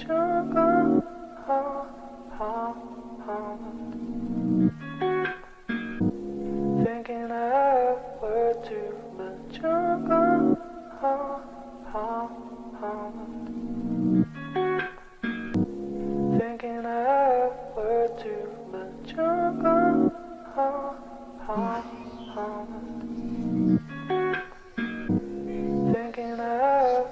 jungle. Thinking I were to the jungle. Thinking I were to the jungle. Thinking I.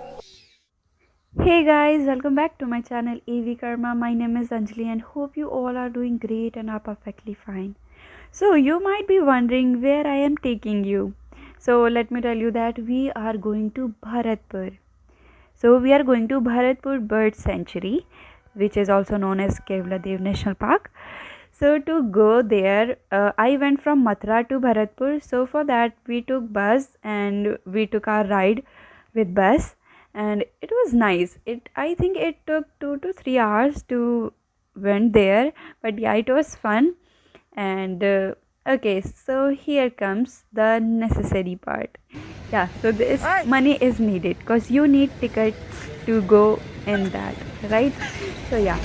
Hey guys, welcome back to my channel AV Karma. My name is Anjali and hope you all are doing great and are perfectly fine. So you might be wondering where I am taking you. So let me tell you that we are going to Bharatpur. So we are going to Bharatpur Bird Sanctuary, which is also known as Keoladeo National Park. So to go there, I went from Mathura to Bharatpur. So for that we took bus and we took our ride with bus, and it was nice. I think it took 2 to 3 hours to went there, but yeah, it was fun. And okay, so here comes the necessary part. Yeah, so this money is needed because you need tickets to go in that, right? So yeah.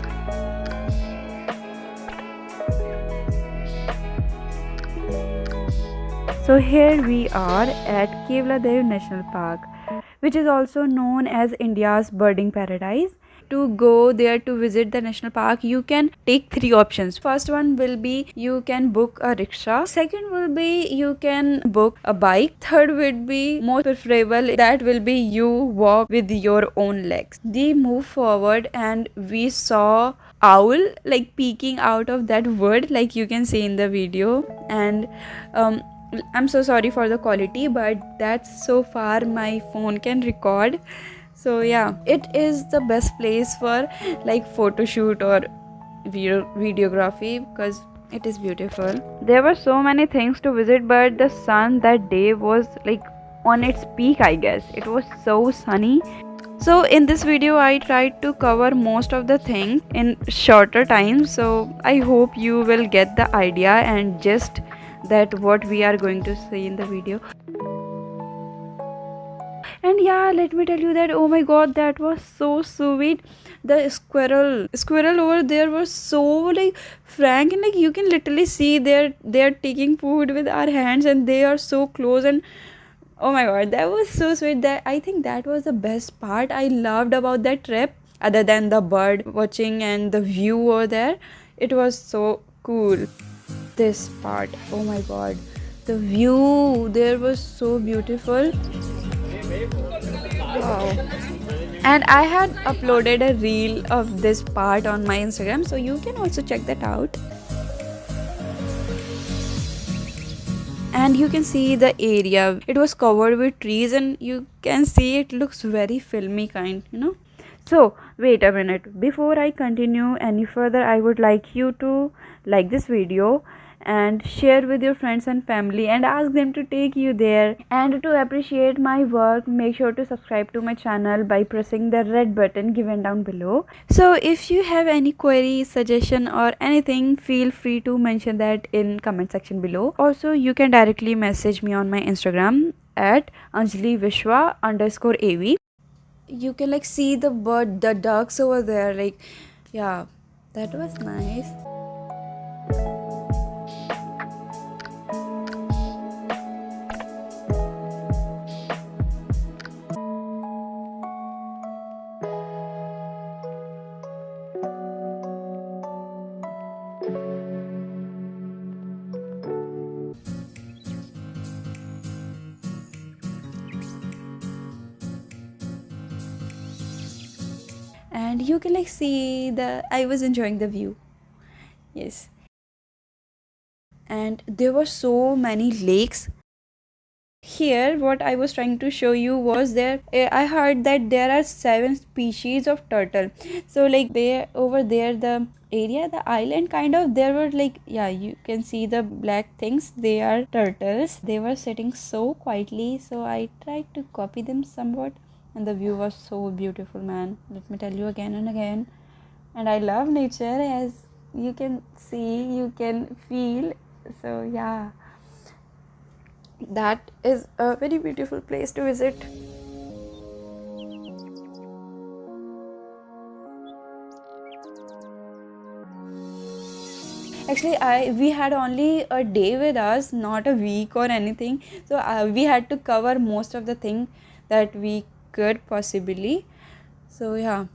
So here we are at Keoladeo National Park, which is also known as India's birding paradise. To go there to visit the national park, you can take three options. First one will be you can book a rickshaw. Second will be you can book a bike. Third would be more preferable, that will be you walk with your own legs. They move forward and we saw owl like peeking out of that wood, like you can see in the video. And I'm so sorry for the quality, but that's so far my phone can record. So yeah, it is the best place for like photo shoot or videography because it is beautiful. There were so many things to visit, but the sun that day was like on its peak, I guess. It was so sunny. So in this video I tried to cover most of the things in shorter time, so I hope you will get the idea and just that what we are going to see in the video. And yeah, let me tell you that, oh my god, that was so sweet. The squirrel over there was so like frank, and like you can literally see they're taking food with our hands and they are so close. And oh my god, that was so sweet. That I think that was the best part I loved about that trip, other than the bird watching and the view over there. It was so cool. This part, oh my god, the view there was so beautiful. Wow. And I had uploaded a reel of this part on my Instagram, so you can also check that out. And you can see the area, it was covered with trees and you can see it looks very filmy kind. So wait a minute, before I continue any further, I would like you to like this video and share with your friends and family and ask them to take you there. And to appreciate my work, make sure to subscribe to my channel by pressing the red button given down below. So if you have any query, suggestion or anything, feel free to mention that in comment section below. Also you can directly message me on my Instagram at anjalivishwa_av. You can like see the ducks over there, like yeah, that was nice. And you can like see I was enjoying the view. Yes. And there were so many lakes. Here what I was trying to show you was I heard that there are 7 species of turtle. So like there over there, the area, the island kind of, there were like, yeah, you can see the black things, they are turtles. They were sitting so quietly, so I tried to copy them somewhat, and the view was so beautiful, man. Let me tell you again and again. And I love nature, as you can see, you can feel. So yeah, that is a very beautiful place to visit. Actually, we had only a day with us, not a week or anything. So we had to cover most of the thing that we could possibly. So yeah.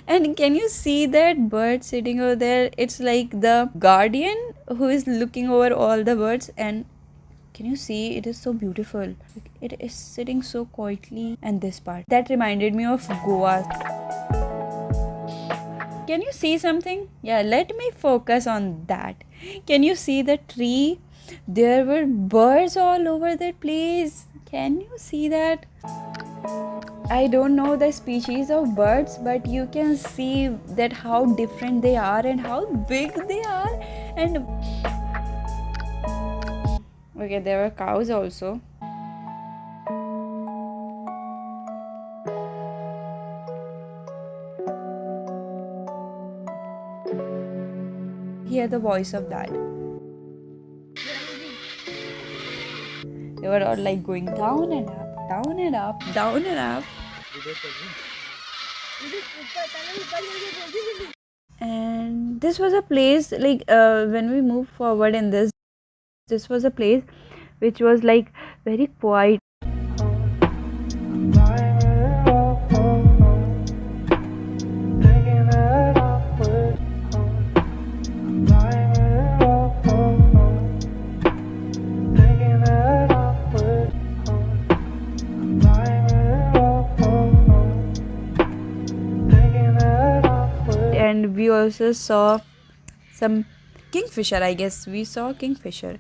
And can you see that bird sitting over there? It's like the guardian who is looking over all the birds. And can you see, it is so beautiful. Like, it is sitting so quietly. And this part that reminded me of Goa. Can you see something? Yeah, let me focus on that. Can you see the tree? There were birds all over that place. Can you see that? I don't know the species of birds, but you can see that how different they are and how big they are. And okay, there were cows also. Hear the voice of that. They were all like going down and up, down and up, down and up. And this was a place like when we move forward in this was a place which was like very quiet. And we also saw some kingfisher. I guess we saw kingfisher.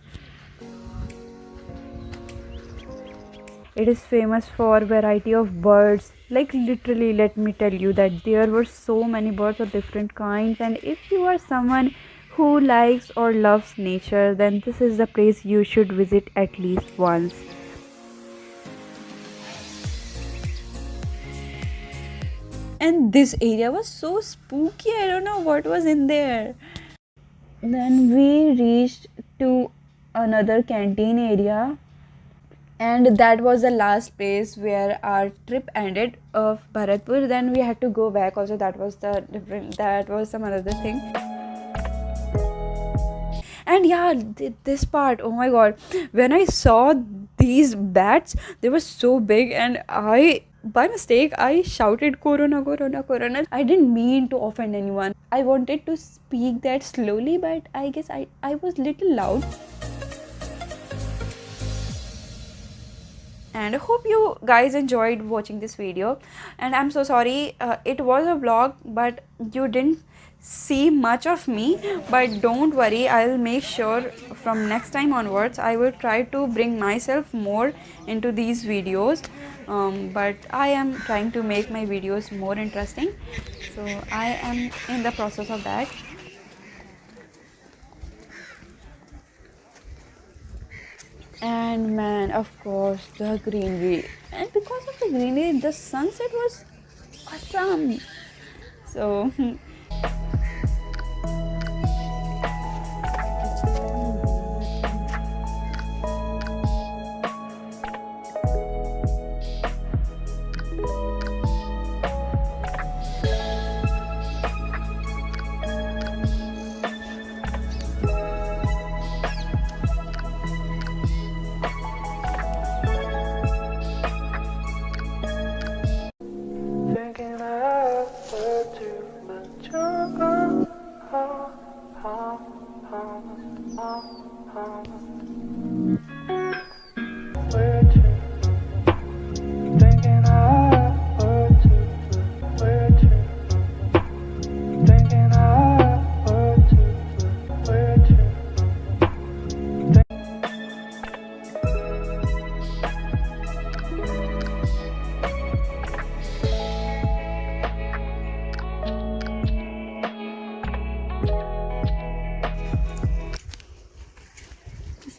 It is famous for variety of birds. Like literally, let me tell you that there were so many birds of different kinds. And if you are someone who likes or loves nature, then this is the place you should visit at least once. And this area was so spooky. I don't know what was in there. Then we reached to another canteen area, and that was the last place where our trip ended of Bharatpur. Then we had to go back also. That was some another thing. And yeah, this part, oh my god, when I saw these bats, they were so big, and by mistake I shouted corona, corona, corona. I didn't mean to offend anyone. I wanted to speak that slowly, but I guess I was little loud. And I hope you guys enjoyed watching this video. And I'm so sorry, it was a vlog, but you didn't see much of me. But don't worry, I'll make sure from next time onwards I will try to bring myself more into these videos. But I am trying to make my videos more interesting, so I am in the process of that. And man, of course, the greenery, and because of the greenery, the sunset was awesome. So thinking I were too much younger. Where to? Thinking I were too. Where to? Thinking I were too. Where to?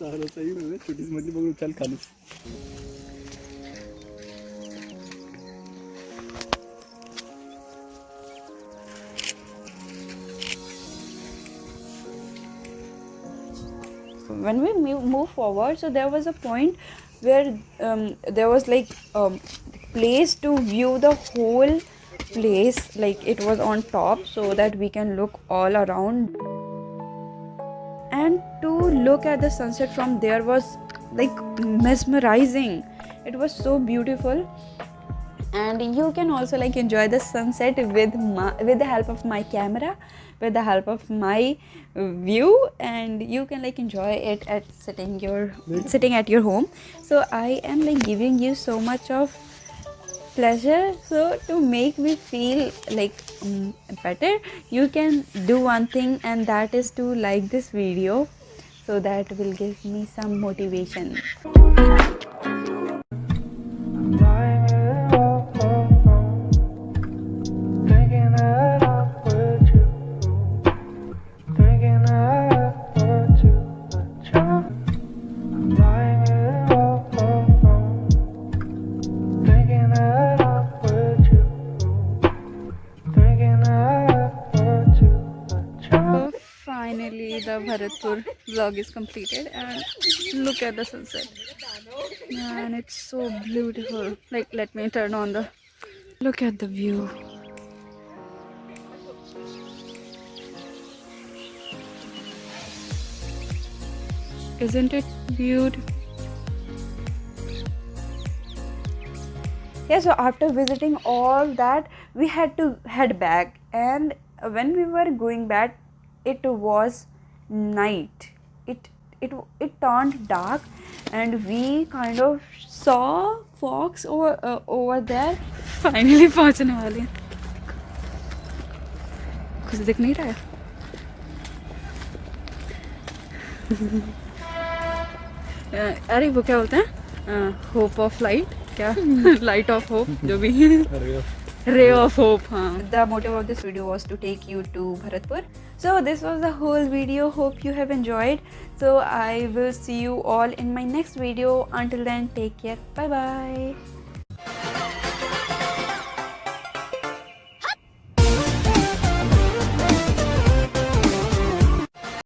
सारा सही में छोटी सी मछली पकड़ो चल खाली. when we move forward, so there was a point where there was like place to view the whole place, like it was on top so that we can look all around. and to look at the sunset from there was like mesmerizing. It was so beautiful. And you can also like enjoy the sunset with the help of my camera, with the help of my view, and you can like enjoy it at sitting at your home. So I am like giving you so much of pleasure. So to make me feel like better, you can do one thing, and that is to like this video, so that will give me some motivation. Lying it all alone, thinking that I'm with you, thinking that I hurt too much. I'm lying it all alone, thinking that I'm with you, thinking that I hurt too much. So finally the Bharatpur vlog is completed, and look at the sunset. Man, it's so beautiful. Like, let me turn on the... Look at the view. Isn't it beautiful? Yeah, so after visiting all that, we had to head back, and when we were going back, it was night. It turned dark, and we kind of saw fox over there. Finally पहुंचने वाले हैं. कुछ दिख नहीं रहा है. अरे वो क्या बोलते हैं, होप ऑफ लाइट, क्या लाइट ऑफ होप, जो भी ray of hope. The motive of this video was to take you to Bharatpur. So this was the whole video. Hope you have enjoyed. So I will see you all in my next video. Until then, take care. Bye bye.